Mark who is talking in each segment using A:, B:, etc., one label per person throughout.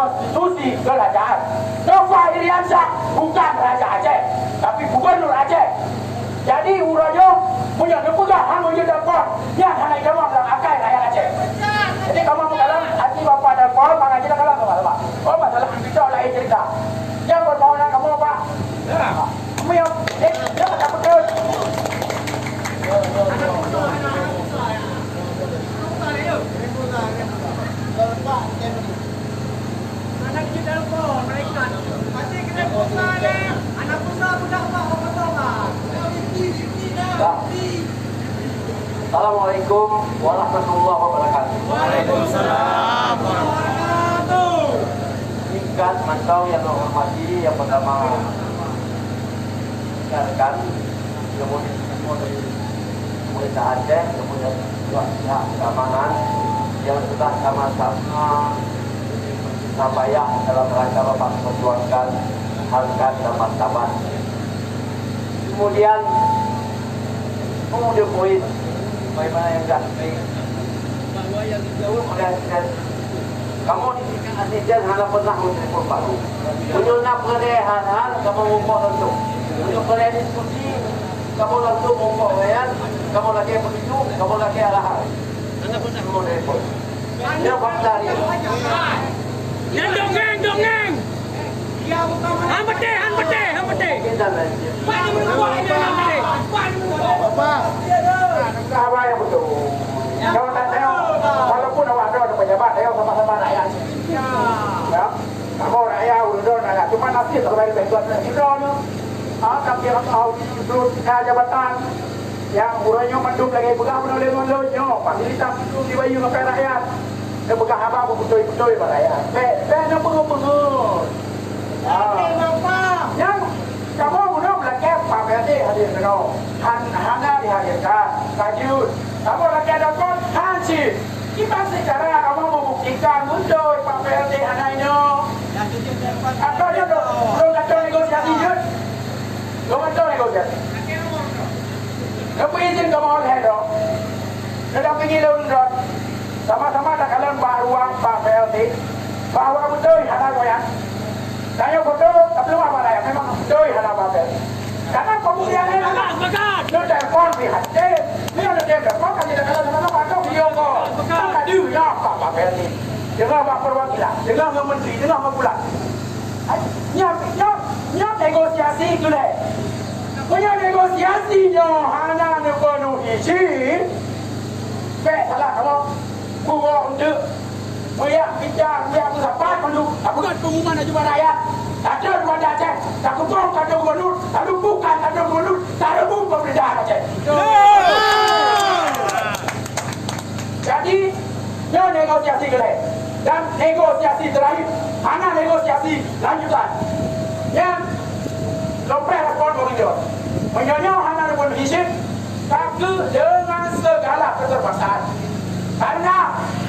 A: konstitusi kerajaan. Nova Iriansyah bukan Raja Aceh, tapi Gubernur Aceh. Jadi Urayo punya nepegang hang punya dapat yang hanya kamu bilang akai rakyat Aceh. Jadi kamu mengatakan hati bapak dan kau mengaji dah kalah sama bapak. Oh masalah kita lain cerita. Yang bermaunan kamu apa? Kamu yang jangan tak betul.
B: Anak kita telepon mereka. Pasti kita buka deh. Anak budak pak obat-obat.
A: Assalamualaikum warahmatullahi wabarakatuh.
B: Waalaikumsalam warahmatullahi.
A: Ikan mantau yang hormati, yang pertama rekan kemudian pemerintah Aceh, kemudian juga pihak keamanan yang sudah sama-sama payah dalam rangka memperjuangkan harkat dan martabat. Kemudian poin bagaimana yang gasing bahwa yang dijawab oleh kamu di Aceh hanya pernah menelpon baru menyunak perehan hal kamu ngumpul langsung untuk perehan diskusi kamu langsung ngumpul perehan kamu lagi begitu kamu lagi arahan anda pernah mau telepon dia fakta dia
B: Yang dongeng. Ya bukan. Han pete.
A: kita lanjut
B: Pak menunggu ini pete.
A: Bapak apa yang betul kalau tak tahu walaupun awak ada pejabat tahu sama-sama rakyat ya kamu rakyat udah rakyat cuma nanti terbaik bantuan kita tapi yang tahu itu jabatan yang uranya mendung lagi pegang menolong fasilitas itu dibayu kepada rakyat dia pegang apa betul-betul kepada rakyat nak pengen yang kamu udah belajar Pak PRT hadir keno hana dihadirkan kajut kamu lagi ada kon hansi kita secara kamu membuktikan mundur Pak PRT hana ini atau dia belum ada negosiasi jut belum ada negosiasi kamu izin kamu oleh dong sudah pergi lundot sama-sama ada kalian ruang Pak PRT bahwa betul hana goyang saya betul tapi belum apa lah memang betul hana Pak PRT karena kemudian ini nó telepon pihak ini ada telepon kan tidak kalian sama-sama atau video kok tak ada ya Pak PRT dengan Pak Perwakilan dengan Menteri dengan Membulat nyap negosiasi itu deh punya negosiasinya hana nepenuhi isi salah kamu buat untuk bicara bersahabat aku kan pengumuman ajudan rakyat ada kepada Aceh tak kebong ada gubernur lalu bukan ada gubernur tak ada pemerintahan Aceh jadi dia negosiasi kelai dan negosiasi terakhir hana negosiasi lanjutan yang lompat respon begitu menyonya hana respon hisip tapi dengan segala keterbatasan karena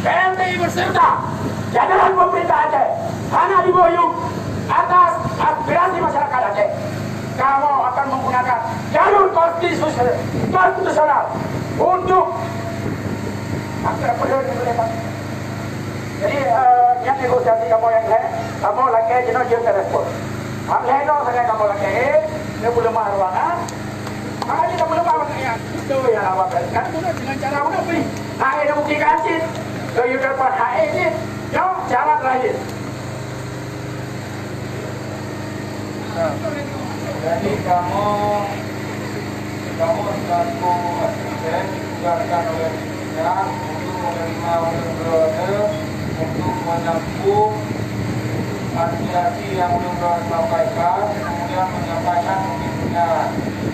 A: PMPI berserta jajaran pemerintah Aceh hanya diboyong atas aspirasi masyarakat Aceh kamu akan menggunakan jalur konstitusional untuk jadi yang negosiasi kamu yang lain kamu lagi jenuh jauh respon kamu lain saya kamu lagi ini belum ruangan makanya kamu lupa itu yang apa kan dengan cara apa beri HE dah buktikan sih ke dapat HE ni yang cara terakhir
C: jadi kamu selaku asisten ditugaskan oleh pimpinan untuk menerima order untuk menempuh aspirasi yang belum disampaikan kemudian menyampaikan pimpinan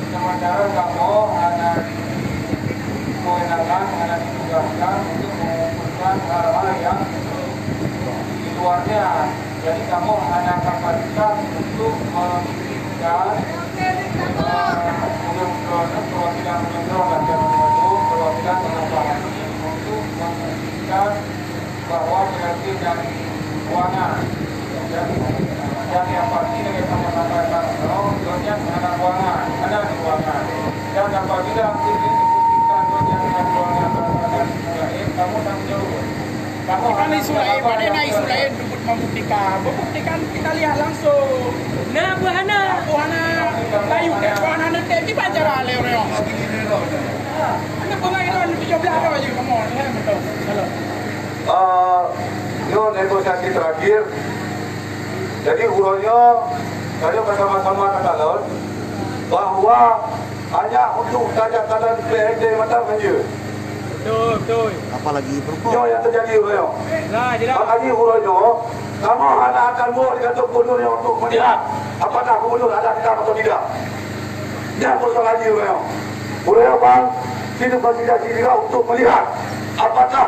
C: sementara kamu hanya kewenangan hanya ditugaskan untuk mengumpulkan hal-hal yang di luarnya jadi kamu hanya kapasitas untuk memikirkan perwakilan perwakilan pengembangan untuk memastikan bahwa energi dan keuangan dan yang pasti dari sampaikan kalau dunia ada keuangan ada di keuangan dan apabila aktivitas dibuktikan dunia dan keuangan berada di kamu tanggung jawab
A: Kan isu lain, mana isu lain untuk membuktikan. Membuktikan kita lihat langsung.
B: Nah, buahana.
A: Buahana, layu ke buahana nanti di pacara leo. Anda pengairan 17 tahun aja kamu, betul.
C: Ini negosiasi terakhir. Jadi urunya saya bersama-sama katakan bahwa hanya untuk tanda-tanda PND macam saja.
B: Betul.
D: Apalagi perempuan.
C: Ini yang terjadi urunya.
B: Nah, jelas.
C: Makanya urunya kamu hanya akan mau digantung gubernurnya untuk melihat apakah gubernur ada di dalam atau tidak. Jangan kosong lagi urunya. Urunya bang, itu konsolidasi juga untuk melihat apakah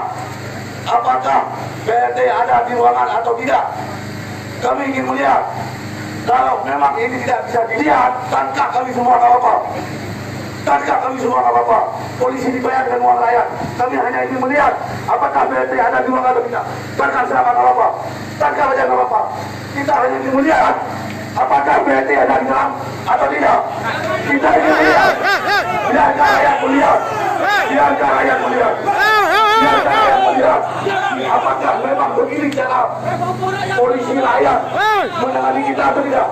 C: PND ada di ruangan atau tidak. Kami ingin melihat. Kalau memang ini tidak bisa dilihat, tangkap kami semua nggak apa-apa. Tangkap kami semua nggak apa-apa. Polisi dibayar dengan uang rakyat. Kami hanya ingin melihat apakah PND ada di ruangan atau tidak. Tangkap siapa nggak apa-apa. Tangkap aja nggak apa-apa. Kita hanya ingin melihat apakah PND ada di dalam atau tidak. Kita ingin melihat. Biarkan rakyat melihat. Biarkan rakyat melihat. Biarkan rakyat melihat. Apakah memang begini cara polisi rakyat menangani kita atau tidak?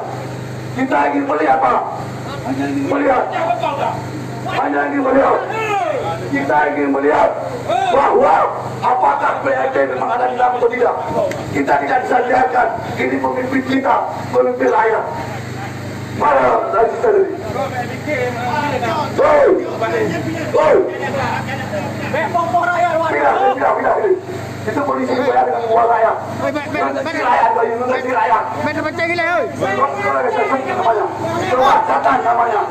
C: Kita ingin melihat Pak. Melihat. Hanya ingin melihat. Kita ingin melihat bahwa apakah PND memang ada di dalam atau tidak. Kita tidak bisa lihatkan. Ini pemimpin kita, pemimpin rakyat. Mana dari kita tadi? Tidak. Itu polisi bayar dengan uang rakyat. Nanti rakyat bagi nanti rakyat.
D: Baca gila, oi.
C: Coba catat namanya.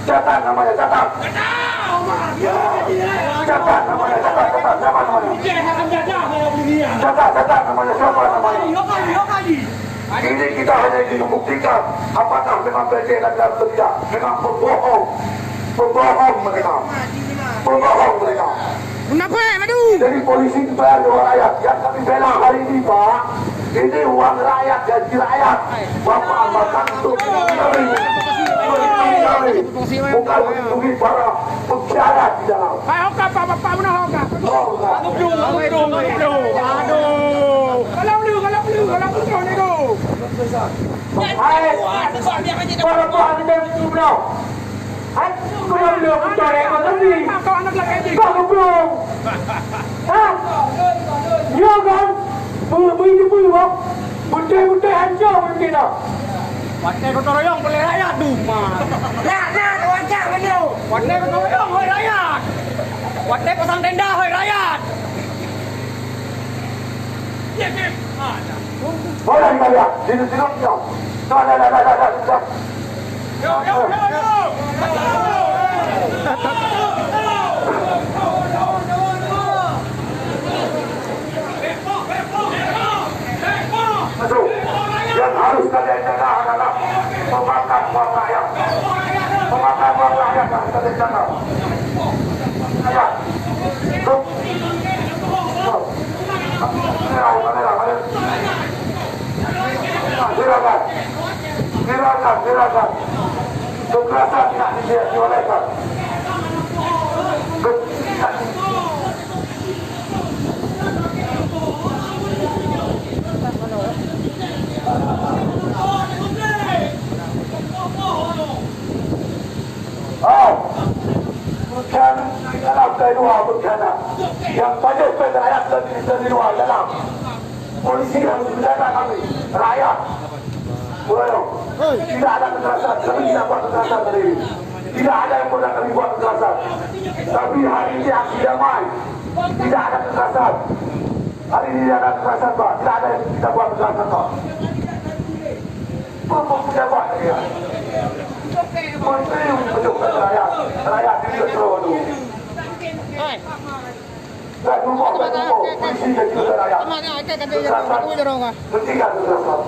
C: Catat namanya. Catat namanya. Catat namanya. Siapa namanya? Ini kita hanya ingin membuktikan apakah memang PND ada atau tidak. Memang pembohong mereka.
D: Kenapa, madu?
C: Jadi polisi dibayar uang rakyat. Yang kami bela hari ini Pak, ini uang rakyat, gaji rakyat. Bapak makan untuk kami. Bukan melindungi para pengkhianat di dalam.
A: Hai, Pak benar Hoka. Aduh. Kalau lu ni tu. Hai, para tuan dan jumlah. Hai, kau belum bicara apa tadi? Kau anak lelaki. Kau belum. Hah? Ya kan? Bui, bang. Buntai hancur mungkin dah.
B: Wadah gotong royong boleh rakyat duma. Nah, wadah begitu. Wadah gotong royong hoi rakyat. Wadah pasang tenda hoi rakyat. Ya.
C: Boleh kita lihat. Sini. Dah.
B: Yo.
C: Masuk. Yang harus kalian jaga adalah memakan uang rakyat. Harus kalian jaga. Ya. Silakan. Kekerasan tidak dibolehkan. Bukan dalam kedua bencana yang banyak rakyat dan di luar dalam polisi harus menjaga kami rakyat. Tidak ada kekerasan, kami tidak buat kekerasan hari ini. Tidak ada yang pernah kami buat kekerasan. Tapi hari ini aksi damai. Tidak ada kekerasan. Hari ini tidak ada kekerasan Pak. Tidak ada yang kita buat kekerasan Pak. Pokok pejabat dia. Menteri menunjukkan rakyat ini keseluruhan dulu. Dan rumah, polisi dan juga rakyat. Kekerasan, hentikan kekerasan.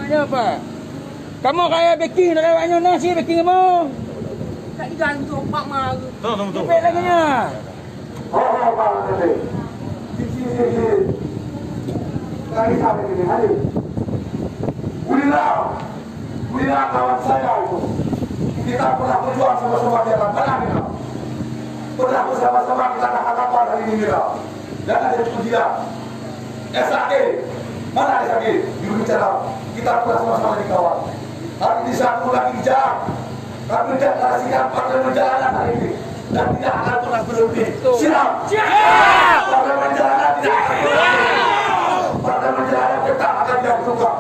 B: Ya apa? Kamu kayak baking dah lewatnya nasi baking kamu. Tak ikan untuk pak mah. Betul. Cepet lagi nya.
C: Bang nanti. Sisi. Lagi sampai ini hari. Ulilah kawan saya itu. Kita pernah berjuang sama-sama di alam mana kita? Pernah bersama-sama kita nak kapal hari ini kita. Dan ada ujian. SAG, mana SAG? Jurubicara. Kita pernah sama-sama di kawal. Hari ini satu lagi jam. Kami deklarasikan parlemen jalanan hari ini. Dan tidak akan pernah berhenti. Siap! Siap! Parlemen jalanan tidak akan berhenti. Parlemen jalanan tetap akan dibuka.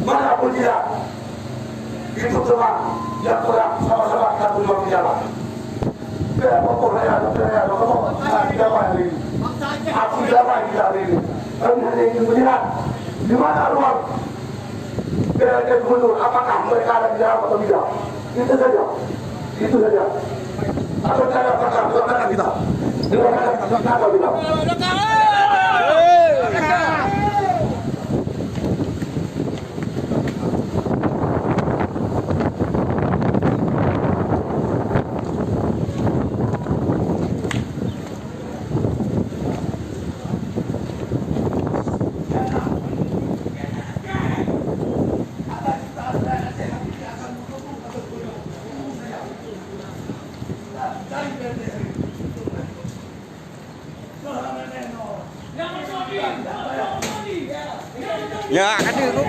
C: Manapun tidak. Itu teman yang kurang sama-sama kita berjuang di jalan. Pokoknya kamu tidak hari ini. Aku damai kita hari ini. Kami hanya ingin melihat di mana ruang PLT Gubernur. Apakah mereka ada di dalam atau tidak? Itu saja. Itu saja. Atau cara apakah belakang kita? Belakang kita.
D: Ya, ada tu.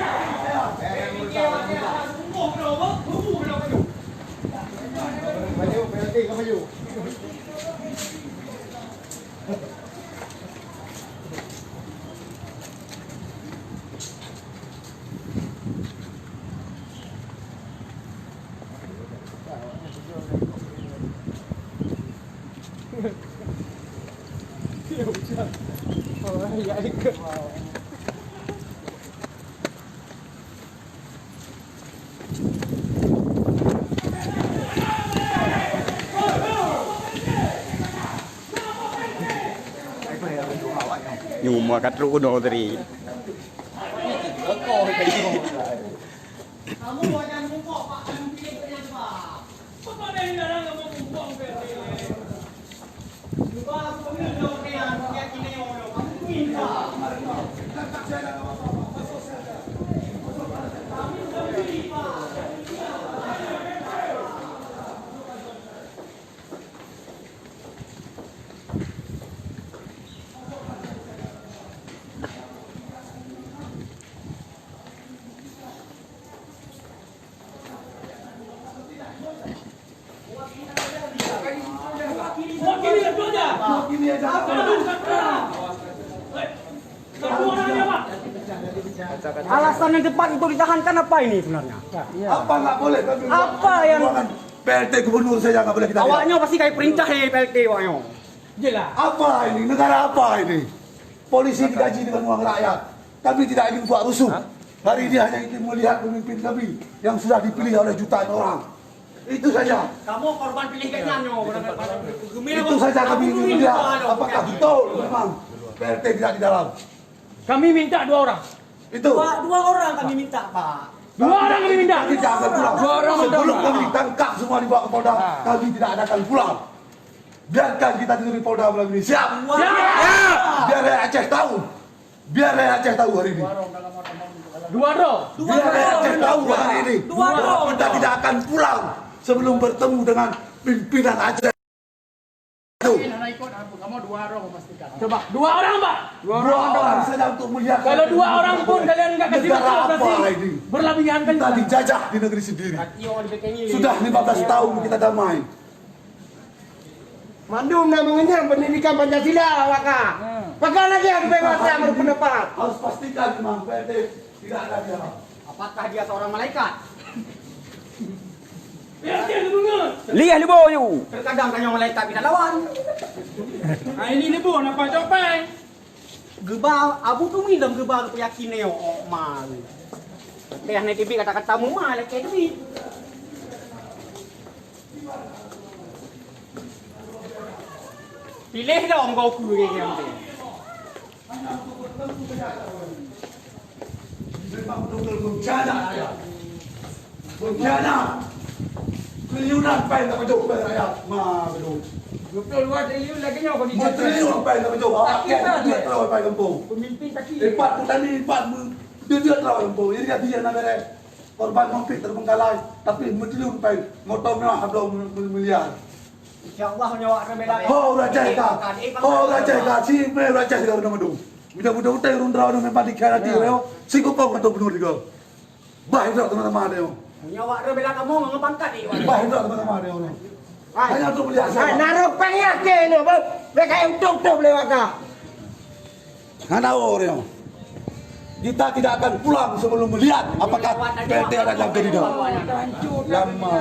D: Nyuma kat ru no tadi.
B: Kamu jangan mumpuk Pak, kamu pilih yang cepat. Apa ada yang darang kamu mumpuk PLT? Juga aku minta yang kini orang kamu minta.
D: Alasan yang tepat untuk ditahankan apa ini sebenarnya?
C: Apa nggak boleh?
D: Apa yang
C: PLT Gubernur saja nggak boleh kita.
D: awaknya pasti kayak perintah dari PLT awaknya.
B: Jelas.
C: Apa ini? Negara apa ini? Polisi digaji dengan uang rakyat. Kami tidak ingin buat rusuh. Hari ini hanya ingin melihat pemimpin kami yang sudah dipilih oleh jutaan orang. Itu saja.
B: Kamu korban pilih kayaknya
C: Itu saja kami ingin melihat. Apakah betul memang PLT tidak di dalam?
B: Kami minta 2 orang.
C: Itu.
B: Dua orang kami minta, Pak.
C: 2 orang kami minta. Kita akan pulang.
B: 2 orang
C: Sebelum kami tangkap semua dibawa ke Polda, kami tidak akan pulang. Biarkan kita tidur di Polda malam ini. Siap?
B: Siap.
C: Biar Rakyat Aceh tahu. Biar Rakyat Aceh tahu hari ini.
B: 2 roh.
C: Biar Rakyat Aceh tahu hari ini. Kita tidak akan pulang sebelum bertemu dengan pimpinan Aceh.
B: Coba 2 orang, Pak.
C: 2 orang saja untuk melihat.
B: Kalau 2 orang pun kalian enggak kasih
C: negara
B: makan
C: apa
B: berarti
C: ini?
B: berlebihan kan?
C: Kita dijajah di negeri sendiri. Sudah 15 tahun kita damai.
D: Mandum nak mengenyam pendidikan Pancasila awakah. Pakai lagi yang kebebasan berpendapat.
C: Harus pastikan memang PLT tidak ada dia.
D: Apakah dia seorang malaikat?
B: Lihat
D: lebu you. Terkadang tanya malaikat tidak lawan.
B: Nah ini lebu nampak topeng.
D: Gebah abu tu minum gebah keyakin neo mal. Teh ni TV kata-kata mu mal ke tu. Pilih dah om kau ku yang tu.
C: Memang betul-betul bencana ya. Bencana. Triliunan pen tak betul pada rakyat. Betul.
B: Betul 2 triliun lagi nyawa kau
C: 2 triliun pen tak betul. Rakyat duit terlalu pen kampung.
B: Pemimpin kaki.
C: 4 petani 4 duit terlalu kampung. Jadi dia nak beres. korban konflik terbengkalai, tapi menceliung sampai motor mewah belum miliar.
D: InsyaAllah nyawa rebela.
C: Oh, raja ka, si me raja ka nama dong. Mudah-mudahan utai rundra no memang dikhianati yo. Si kupong atau benar juga. Baik tak teman-teman yo.
D: Nyawa rebela kamu ngepangkat ni.
C: Baik tak teman-teman yo. Hanya untuk melihat saya.
E: Naruh penyak ke ni, mereka yang tuk-tuk lewat kah?
C: Hana orang. Kita tidak akan pulang sebelum melihat apakah PT ada jam ke tidak. Lama.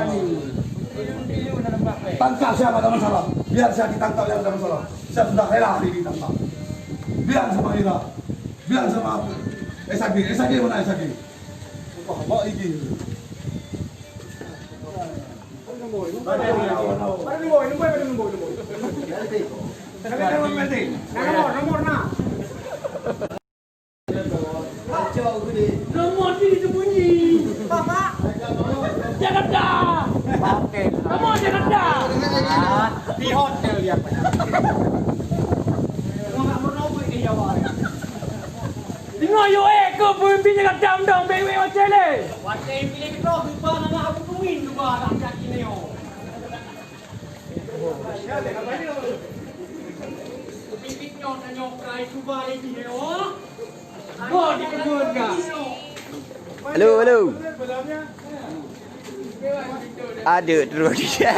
C: Tangkap siapa ada masalah. Biar saya ditangkap yang ada masalah. Saya sudah rela hari ini ditangkap. Biar sama Ira. Biar sama SAG mana SAG? Mau iki.
D: Nomor na.
B: Nomor ni sembunyi.
D: Bapak.
B: Jangan dah.
D: Okey.
B: Nomor jangan dah.
D: Di hotel dia apa? Enggak pernah pergi Jawa.
B: Tengok yo ke pemimpin jangan dam dong bewe macam ni.
D: Waktu yang pilih kita lupa nama aku tuin juga tak yakin ni. Pemimpin nyok kai cuba lagi ni. Oh, di kebun kah?
E: Halo. Ada terus dia.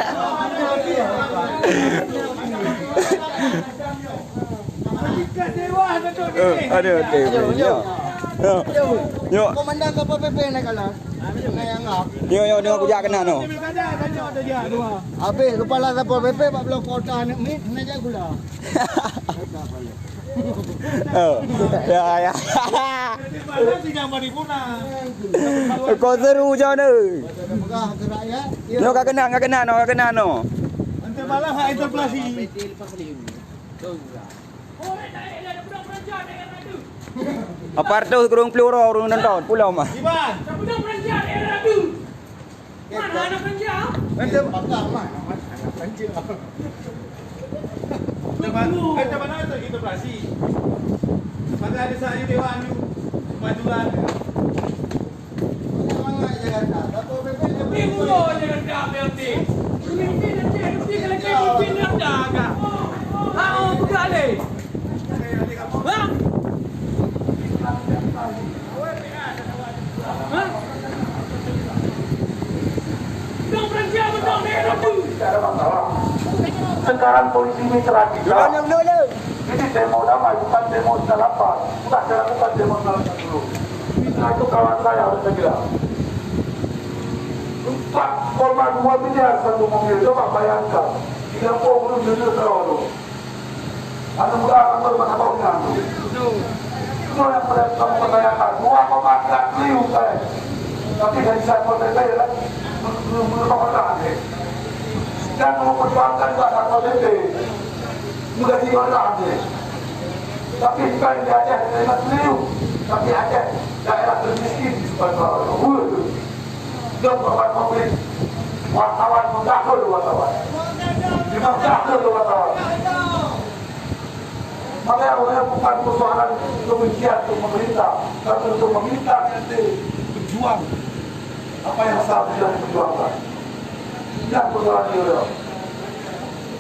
E: Ada okey. Yo.
F: Komandan Kapal PP nak kalah.
E: Yo dengan kujak kena no.
F: Habis kepala Kapal PP 40 kota nak mit nak jaga gula.
E: Ya. Kau seru je ni.
F: Megah ke rakyat.
E: No kau kena no.
F: Nanti malam hak interpelasi.
B: Oh, dah budak pelajar daerah tu.
E: Apar tu kurung peluru urung nonton pulau mah.
F: Iban.
B: Budak pelajar daerah tu. Mana anak pelajar?
F: Nanti patah mah. Pancing.
G: Macam mana itu interpelasi? Pada hari saya Dewan Kemajuan.
F: Jangan jaga. Kapal PP
B: Ni buat jangan dah BLT. Pemimpin nanti kalau pemimpin nak dah kah? Oh, buka le. Ha? Budak pelajar budak daerah tu.
C: Tidak ada masalah. Sekarang polisi mitra kita. Ini demo damai, bukan demo salapan. Bukan demo salapan dulu. Mitra itu kawan saya harus segera. 4,2 miliar satu mobil. Coba bayangkan. 30 miliar terlalu. Anda mudah akan berapa itu yang kamu pertanyakan. 2,3 triliun saya. Tapi dari saya pertanyaan kan belum berapa dan memperjuangkan bahasa KTP menjadi orang tapi bukan di Aceh dengan triliun tapi Aceh daerah termiskin di sepanjang Hulu dan bapak mobil wartawan mendakul wartawan makanya orang bukan persoalan kebencian untuk pemerintah tapi untuk meminta nanti berjuang apa yang seharusnya diperjuangkan. Tidak persoalan dia.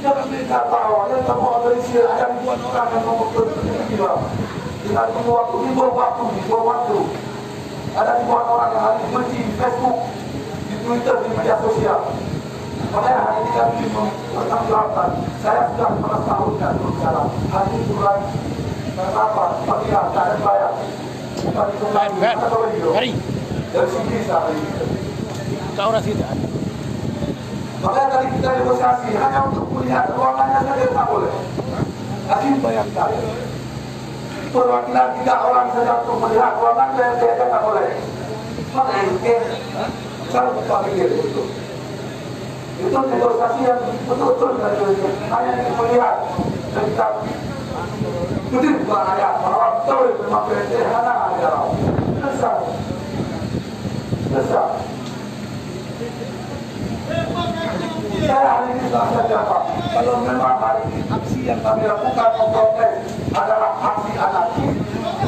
C: Jangan mereka tahu, yang kamu organisasi ada ribuan orang yang memperkenalkan dia. Dengan ribuan waktu. Ada ribuan orang yang hari benci di Facebook, di Twitter, di media sosial. Makanya hari ini kami bertanggungjawabkan. Saya sudah 15 tahun dan berbicara. Hari ini mulai kenapa? Panggilan, tak ada bayar. Bukan itu lagi. Mari. Dari sini saya ini.
G: Kau rasa tidak?
C: Makanya tadi kita negosiasi hanya untuk melihat ruangannya saja tak boleh. Tapi bayangkan perwakilan 3 orang saja untuk melihat ruangan BLT saja tak boleh. Maka saya lupa pikir itu. Itu negosiasi yang betul-betul hanya ingin melihat dan kita kutip bukan ayat bahwa betul memang BLT hanya ada. Besar. Saya hari ini sudah saja Pak. Kalau memang hari ini aksi yang kami lakukan memprotes adalah aksi anarkis,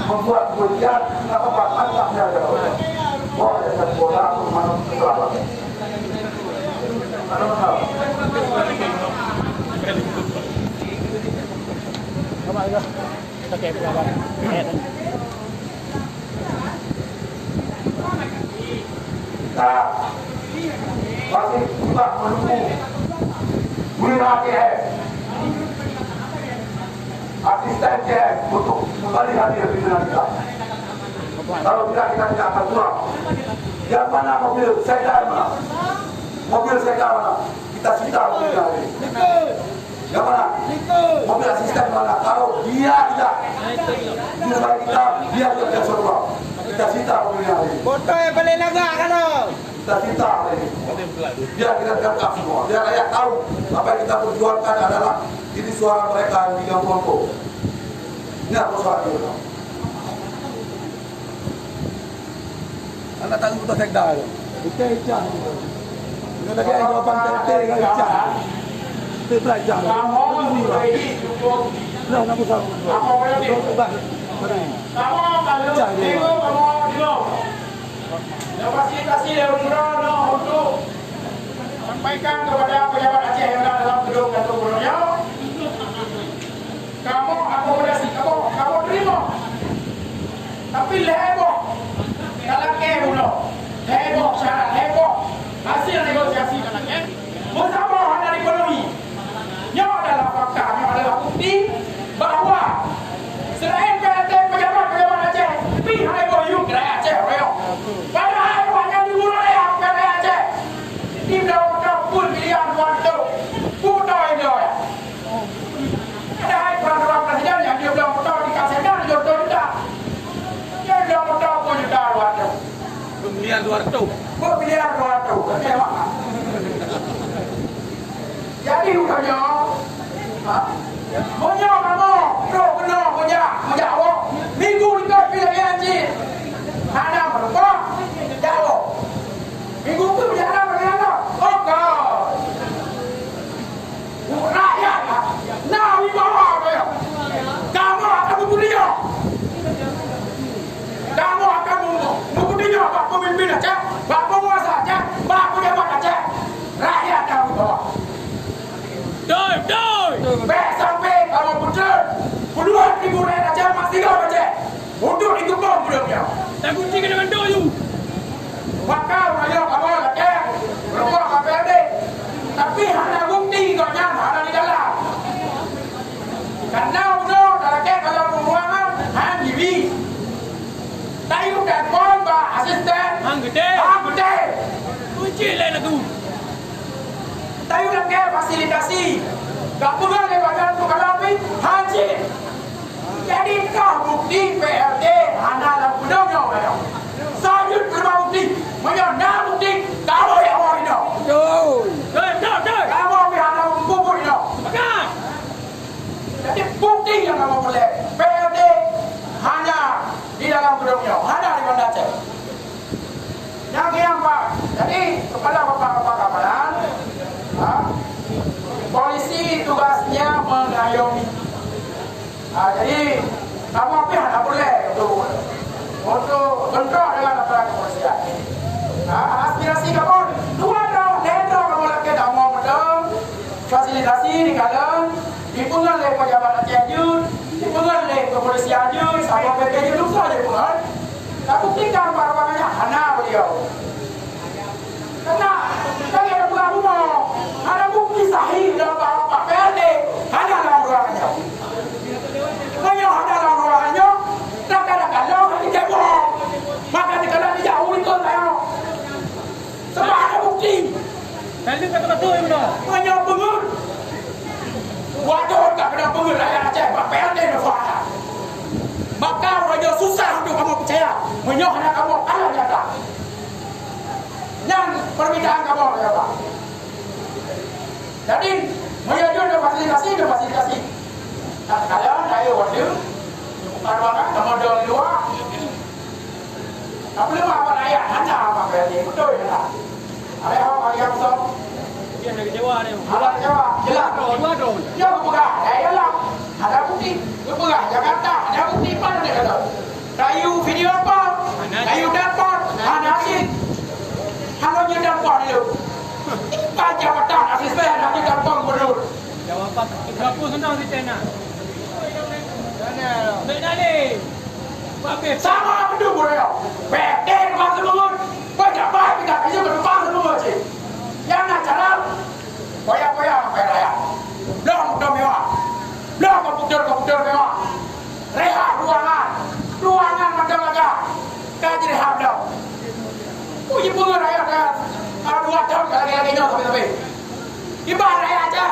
C: membuat kebencian, kenapa Pak anaknya ada? Boleh saya bodoh. berapa? Ada mana? Nah, masih juga menunggu Wira KM, asisten KM untuk kembali hadir di pimpinan kita. Kalau tidak kita tidak akan pulang. Yang mana mobil sedan mana? Mobil sedan mana? Kita sita mobilnya ini. Yang mana? Mobil asisten mana? Kalau dia tidak jumlah kita, dia tidak serupa. Kita sita mobilnya ini.
E: Foto yang paling naga kan?
C: Kita sita ini. Biar kita tangkap semua. Biar rakyat tahu apa yang kita perjuangkan adalah ini suara mereka yang di kelompok. Ini apa suara itu? Anak tahu kita sekda itu.
F: Kita ijah. Kita lagi jawapan tertentu dengan ijah. Kita belajar.
A: Kamu ready cukup.
F: Nah, nak buka.
A: Kamu ready.
F: Coba.
A: Kamu kalau dulu kamu dulu. Fasilitasi yang mudah untuk sampaikan kepada pejabat Aceh yang ada dalam gedung Datuk Gubernurnya. Kamu akomodasi, kamu terima. Tapi heboh. Kalau dulu. Heboh syarat, heboh. Hasil negosiasi dalam Musawarah dan ekonomi. Yang adalah fakta, yang adalah bukti bahawa selain PRT pejabat-pejabat Aceh, pihak MOU kerajaan Aceh, padahal banyak dimulai PRT Aceh. Tim dalam pun pilihan waktu putar itu ya. Ada peraturan presiden yang dia bilang putar dikasihkan jodoh tidak. Dia bilang putar pun juga waktu.
G: Pembelian 200.
A: Pembelian waktu, kecewa. Jadi udah Monya kamu, bro kena monya awak. Minggu dekat pilih haji. Ada berapa? Jauh. Minggu tu berjalan bagaimana? Okey. Rakyat, nak wibawa kau. Kamu akan membunuhnya. Kamu akan membunuhnya. Bapa pemimpin Aceh, bapa penguasa Aceh, bapa pejabat Aceh. Rakyat akan wibawa. Doi. Baik sampai kamu putar puluhan ribu rakyat Aceh masih kau Aceh untuk dikembang budaknya. Tak kunci dengan doi. Maka rakyat kamu Aceh berbuat KPRD. Tapi ada bukti kau nyata ada di dalam. Karena udah Aceh kalau pembuangan hang diri. Tayu dan bomba asisten. Hang gede. Kunci lain lagu. Tayu dan fasilitasi. Tak pernah lewat untuk kalapi haji. Jadi kau bukti PRD hanya dalam budaknya orang. Saya terima bukti, menyana bukti kalau yang orang itu. Doi. Kamu biar membubur itu. Sepakat. Jadi bukti yang kamu boleh. PRD hanya di dalam budaknya, hanya di Banda Aceh. Yang Pak. Jadi kepada bapak-bapak kapalan. Polisi tugasnya mengayomi. Jadi kamu pihak tak boleh untuk bentrok dengan aparat kepolisian. Aspirasi kamu dua dong, kamu lagi tak mau menang. Fasilitasi di kalang dipungut oleh pejabat Aceh Ajun, dipungut oleh kepolisian Ajun, sama PKJ Lusa dipungut. Tak buktikan barang-barangnya hana beliau. Karena saya ada bukan rumah, ada bukti sahih dalam Pak PRD, hanya dalam ruangannya. Hanya dalam ruangannya, tak ada kalau tidak bohong, maka kalau dijauh itu saya. Sebab ada bukti.
B: Nanti kata betul yang benar.
A: Hanya pengur. Wajar tak kena pengur rakyat Aceh, Pak PRD nafas. Maka raja susah untuk kamu percaya, hanya kamu kalah nyata. Yang permintaan kamu ya Pak. Jadi mengajukan fasilitasi. Kadang-kadang saya wajar, kadang-kadang kamu dong luar. Tapi lu apa rakyat hanya apa berarti betul ya? Ada orang yang sok.
B: Dia nak kecewa ni.
A: Ada kecewa, jelas.
B: Dua drone.
A: Dia buka, ada lah. Ada bukti. Buka Jakarta, ada bukti mana dia kata. Kayu video apa? Kayu dapat, ada hasil.
B: Berapa senang si China? Benale. Pakai
A: Sama apa tu boleh? Berdeh bangsa semua. Banyak banyak kita kerja berbangsa semua je. Yang nak jalan, koyak-koyak sampai raya. Belum mewah. Belum komputer mewah. Rehat ruangan macam-macam. Kaji rehat belum. Puji bunga raya dah. 2 tahun lagi nyok tapi. Ibarat raya aja.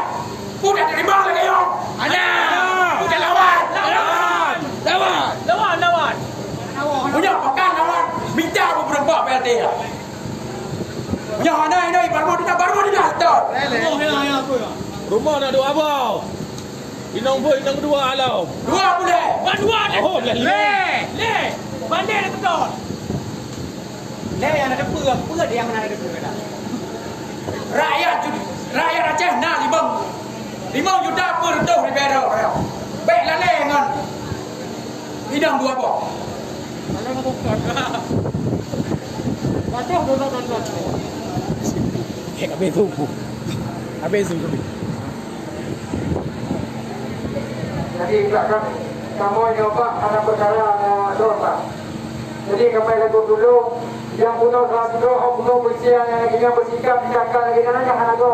A: Udah terima lagi nyok. Ada. Udah lawan. Punya pekan lawan. Minta aku berempat PLT lah. Punya ini baru dia betul.
B: Oh, yang apa ya?
G: Rumah nak dua apa? Inang dua alau.
A: 2 boleh.
B: Dua ni.
G: Oh, boleh
B: Le. Bandai dah betul.
D: Yang ada pura dia yang mana ada pura dah.
A: Rakyat Aceh nak 5 juta per tahun di Perak. Baik lah lengan. Bidang 2 apa?
D: Kalau nak buka. Kata dah.
G: Habis tu. Habis tu.
A: Jadi belakang kamu nyoba anak perkara dosa. Jadi kembali lagu dulu yang kuno salah dulu orang kuno bersiap yang lagi yang bersikap tidak lagi kan jangan lagu.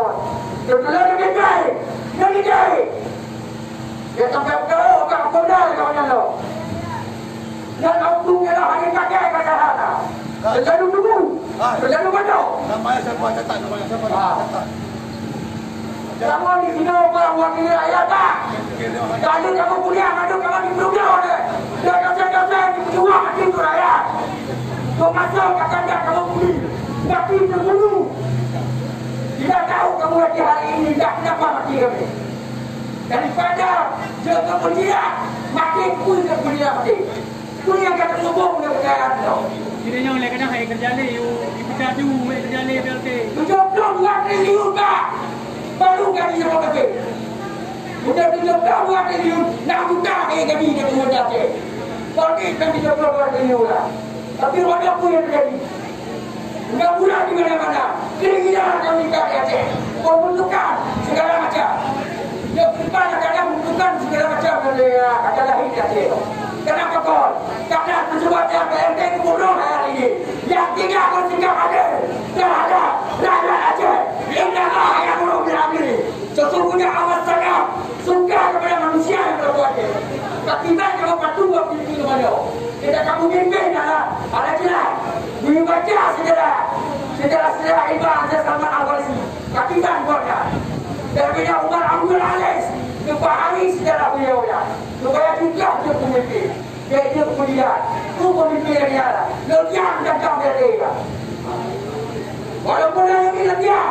A: Dulu lagi baik. Lagi baik. Dia sampai kau dah kawan lo. Dan aku kira hanya kakek kata-kata. Terlalu dulu. Terlalu banyak.
F: Nama siapa catat?
A: Kamu di sini orang wakil rakyat tak? Kalau kamu kuliah, kamu di Brunei ada. Jangan di pejuang hati itu rakyat. Kau masuk katakan kamu beli, tapi terbunuh. Tidak tahu kamu lagi hari ini tak kenapa mati kami. Daripada jaga kuliah, mati pun ke kuliah mati. Kuliah kata ngomong dengan kekayaan kau.
B: Kita yang lagi dah kerja le, ibu tadi kerja le BLT.
A: 72 triliun tak? Baru kami yang berkata. Sudah 72 triliun, nak buka kami dengan mudah je. Kalau ni kami 72 triliun lah. Tapi ada apa yang terjadi? Sudah bulan di mana-mana. Kira-kira kami kata Aceh. Pembentukan segala macam. Dia kadang-kadang membentukan segala macam dari kata lahir Aceh. Kenapa kau? Karena sesuatu PLT kebodohan hari ini. Yang tidak bersikap adil terhadap rakyat Aceh. Inilah yang perlu diambil. Sesungguhnya amat sangat suka kepada manusia yang berbuat ini. Ketimbang kamu patuh waktu itu kepada. Kita kamu mimpin adalah ada jelas. Dibaca sejarah Ibrahim Salman Al-Farisi. Ketimbang keluarga. Daripada Umar Abdul Aziz. Kepahami sejarah beliau ya. Supaya juga dia pemimpin. Dia kemudian. Itu pemimpin yang ada. Legian datang dari dia. Walaupun yang ini legian.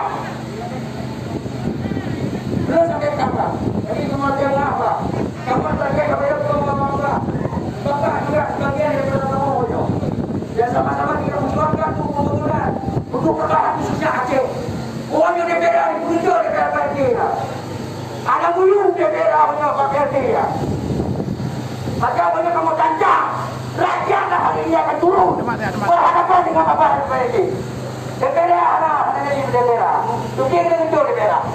A: Belum sampai kapan. Jadi kematian apa? Kapan sampai kepada apa? Bapak juga sebagian daripada kamu. Dan sama-sama kita memperjuangkan untuk pembangunan. Untuk pertahanan khususnya Aceh. Orang yang DPR ini muncul DPR PLT. Ada mulung DPR punya PLT. Maka banyak kamu tancang. Rakyatlah hari ini akan turun. Berhadapan dengan Bapak PLT. DPR ada di DPR. Mungkin kita muncul DPR.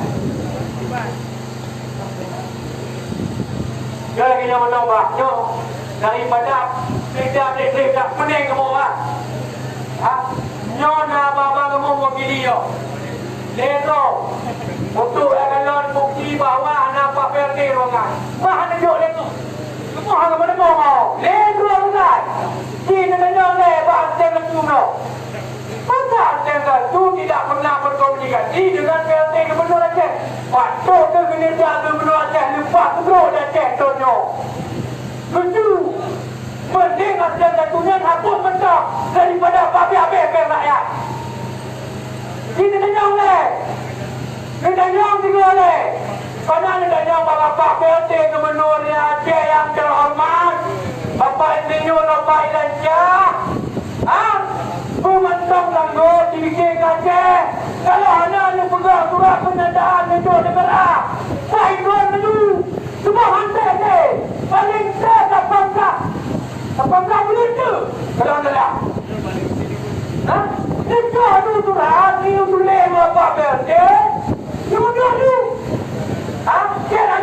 A: Dia lagi yang menambahnya daripada tidak pening kamu ah. Nyona baba kamu wakili yo. Leno untuk akan bukti bahawa anak Pak PLT rongan. Bahan tunjuk leno. Kamu hanya mana mau? Leno rongan. Sini dengan le bahasa Melayu. Masa tengah tu tidak pernah berkomunikasi dengan PLT Gubernur Aceh. Patut ke kinerja Gubernur Aceh lupa kedua Aceh tonyo. Lucu. Mending asal satunya hapus mentah daripada babi-babi rakyat. Kita tanyang le. Kita tanyang juga le. Karena kita tanyang Bapak PLT Gubernur Aceh yang terhormat. Bapak Insinyur Bapak Ilancia. Pementang langgur dibikin Aceh. Kalau hanya pegang surat penandaan untuk negara. Saya keluar dulu. Semua hantar je. Paling saya apakah begitu? Kalau anda itu ada surat ini untuk lewat Bapak PLT. Kemudian tu, kira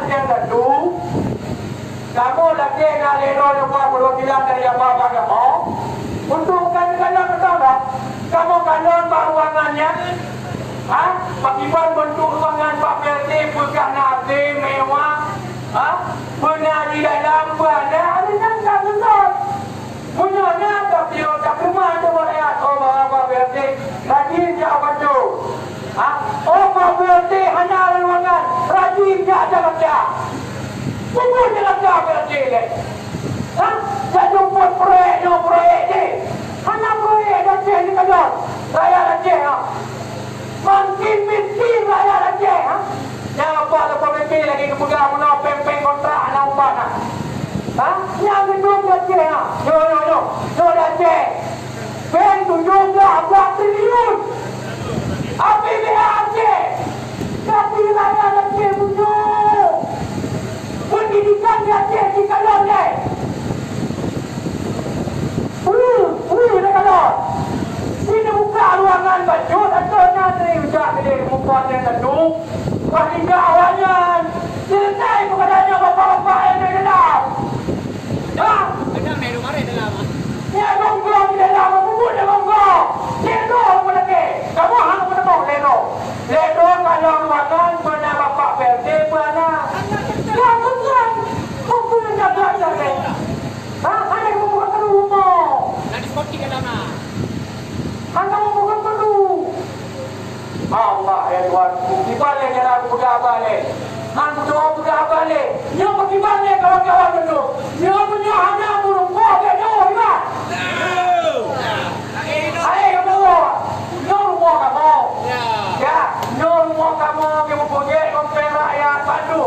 A: dia tentu. Kamu lagi nak lero yang buat perwakilan dari apa-apa kamu. Untuk kalon betul tak? Kamu kalon ruangannya. Bagaimana bentuk ruangan Pak PRT bukan nanti mewah. Benar di dalam ada yang betul. Punyanya tapi tak rumah tu rakyat Pak PRT. Lagi jawab tu. Pak PRT hanya ruangan. Rajin tak ada macam. Semua jelaka PRT ni. Tak jumpa proyek ni. Hanya proyek Aceh ni kalon. Rakyat Aceh. Makin miskin rakyat Aceh. Yang apa lepas PRT lagi kepegang menau pempeng kontrak anak ubat. Yang gedung Aceh. Yo Aceh. Pen 17 triliun. APBN Aceh. Tapi rakyat Aceh bunuh. Pendidikan di Aceh di kalon ni. Dah kalon. Sini buka ruangan baju atau nanti ucap dia muka dia tentu. Paling awalnya selesai kepadanya bapak-bapak yang di dalam.
D: Ada meru mare dalam.
A: Ya bongkok di dalam, bubuk dia bongkok. Leno apa lagi? Kamu hang apa nak leno? Leno kalau ruangan benar bapak PRT benar. Ya betul. Buku yang jaga ni. Ada yang membuka rumah.
D: Nak diskotik dalam lah.
A: Anda membuka perlu. Allah ya Tuhan. Gimana cara aku pegang balik? Aku doa pegang balik. Dia bagaimana kawan-kawan itu? Dia punya hanya burung dia jauh iman. Hai kamu. Dia rumah kamu. Ya, dia rumah kamu. Kamu pergi komplain rakyat Bandu.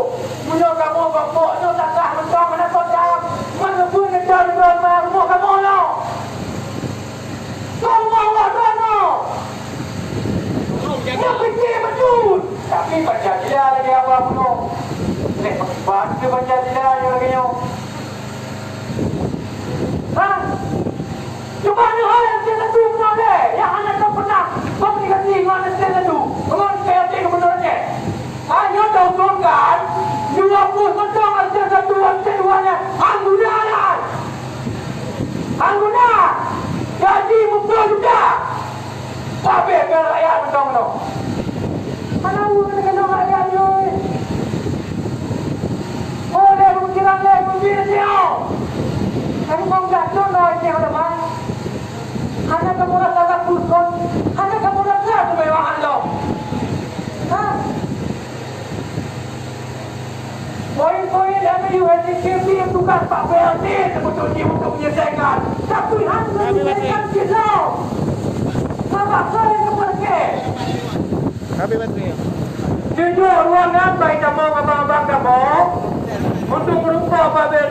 A: Punya kamu bapuk tu tak sah mentang mana kotak. Mana pun dia rumah kamu lah. Rumah sana. Dia kecil betul. Tapi Pancasila lagi apa pun. Bagi Pancasila lagi ni. Cuma ni hal yang saya tentu benar deh. Yang hanya tak pernah komunikasi dengan saya tentu. Dengan PRT Gubernur Aceh. Hanya tahu kan 20% Aceh satu Aceh duanya anggunan. Angguna. Jadi betul juga. Tapi kan rakyat betul-betul. Mana uang dengan rakyat ni? Boleh berkira lagi begini dia. Kami mau jatuh nak dia ada mana? Hanya kamu rasa tak puskon, hanya kamu rasa kemewahan lo. Poin-poin yang UNDP yang tugas Pak PRT sebetulnya untuk menyelesaikan. Tapi hanya menyelesaikan kita. Sebab saya kepada ke.
G: Habis baterai.
A: Jujur ruangan baik kamu abang-abang kamu untuk berupa Pak PRT.